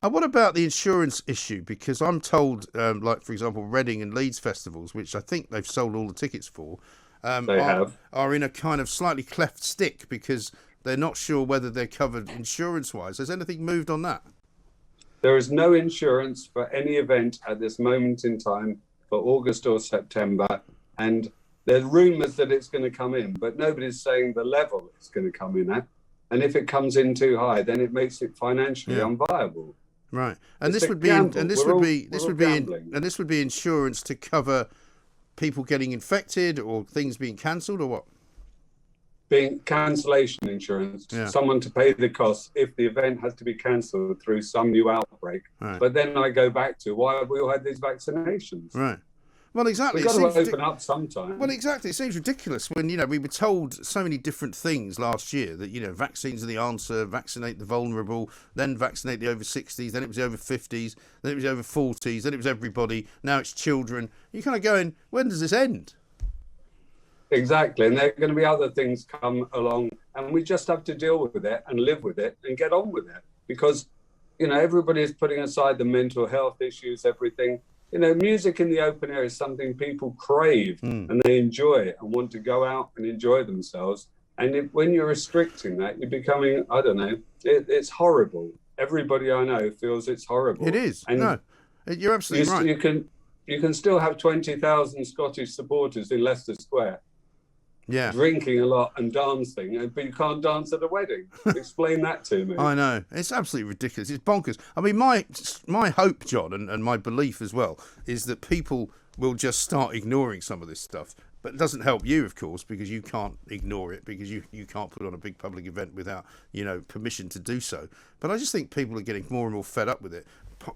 And what about the insurance issue? Because I'm told, like for example, Reading and Leeds festivals, which I think they've sold all the tickets for, um, They are have. are in a kind of slightly cleft stick because they're not sure whether they're covered insurance-wise. Has anything moved on that? There is no insurance for any event at this moment in time for August or September. And there's rumours that it's going to come in, but nobody's saying the level it's going to come in at. And if it comes in too high, then it makes it financially Yeah. unviable. Right, and It's this a would be and gamble. this would be We're all gambling. and this would be insurance to cover people getting infected or things being cancelled or what? Being cancellation insurance, Yeah, someone to pay the costs if the event has to be cancelled through some new outbreak. right, But then I go back to why have we all had these vaccinations? right. Well, exactly. We've It got to seems open up well, sometime. exactly. It seems ridiculous when we were told so many different things last year that vaccines are the answer. Vaccinate the vulnerable, then vaccinate the over 60s, then it was the over 50s, then it was over 40s, then it was everybody. Now it's children. You're kind of going, when does this end? Exactly. And there are going to be other things come along, and we just have to deal with it and live with it and get on with it because, everybody is putting aside the mental health issues, everything. Music in the open air is something people crave and they enjoy and want to go out and enjoy themselves. And when you're restricting that, you're becoming, I don't know, it's horrible. Everybody I know feels it's It horrible. is. And No, you're you, absolutely right. you can still have 20,000 Scottish supporters in Leicester Square Yeah. drinking a lot and dancing, but you can't dance at a wedding. Explain that to me. I know. It's absolutely ridiculous. It's bonkers. I mean, my hope, John, and my belief as well, is that people will just start ignoring some of this stuff. But it doesn't help you, of course, because you can't ignore it because you can't put on a big public event without, permission to do so. But I just think people are getting more and more fed up with it.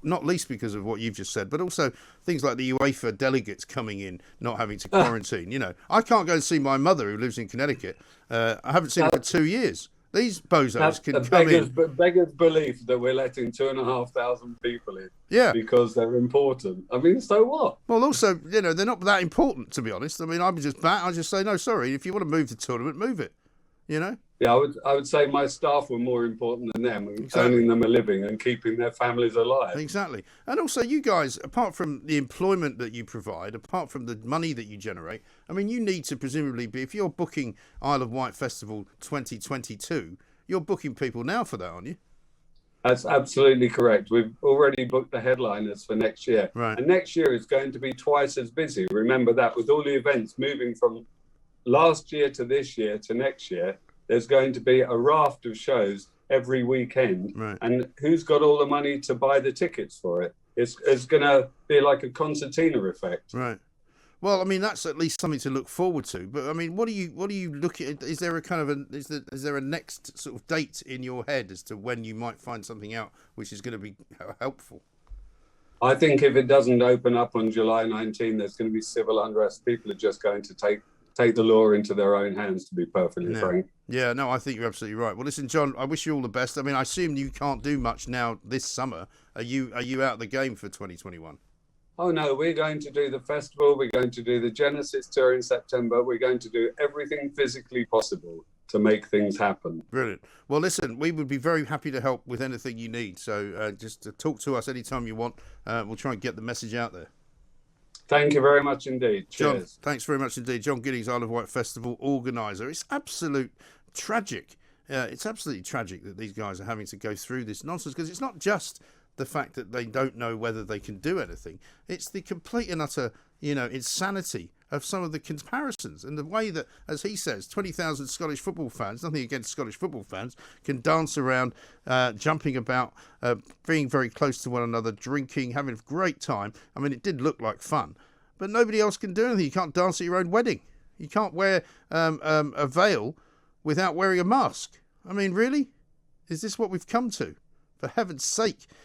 Not least because of what you've just said, but also things like the UEFA delegates coming in, not having to quarantine. I can't go and see my mother who lives in Connecticut. I haven't seen her for 2 years. These That's bozos a can come in. beggar's belief that we're letting 2,500 people in Yeah. because they're important. I mean, so what? Well, also, they're not that important, to be honest. I mean, I just say, no, sorry. If you want to move the tournament, move it. Yeah, I would say my staff were more important than them, Exactly. earning them a living and keeping their families alive. Exactly. And also, you guys, apart from the employment that you provide, apart from the money that you generate, I mean, you need to presumably be, if you're booking Isle of Wight Festival 2022, you're booking people now for that, aren't you? That's absolutely correct. We've already booked the headliners for next year. Right. And next year is going to be twice as busy. Remember that with all the events moving from last year to this year to next year, there's going to be a raft of shows every weekend. Right. And who's got all the money to buy the tickets for it? It's going to be like a concertina effect. Right. Well, I mean, that's at least something to look forward to. But I mean, what do you look at? Is there a kind of is there a next sort of date in your head as to when you might find something out which is going to be helpful? I think if it doesn't open up on July 19, there's going to be civil unrest. People are just going to take the law into their own hands, to be perfectly frank. Yeah, no, I think you're absolutely right. Well, listen, John, I wish you all the best. I mean, I assume you can't do much now this summer. Are you out of the game for 2021? Oh no, we're going to do the festival. We're going to do the Genesis tour in September. We're going to do everything physically possible to make things happen. Brilliant. Well, listen, we would be very happy to help with anything you need. So just talk to us anytime you want. We'll try and get the message out there. Thank you very much indeed. Cheers. John, thanks very much indeed. John Giddings, Isle of Wight Festival organiser. It's absolute tragic. It's absolutely tragic that these guys are having to go through this nonsense because it's not just the fact that they don't know whether they can do anything. It's the complete and utter, insanity of some of the comparisons and the way that, as he says, 20,000 Scottish football fans, nothing against Scottish football fans, can dance around, jumping about, being very close to one another, drinking, having a great time. I mean, it did look like fun, but nobody else can do anything. You can't dance at your own wedding. You can't wear a veil without wearing a mask. I mean, really? Is this what we've come to? For heaven's sake.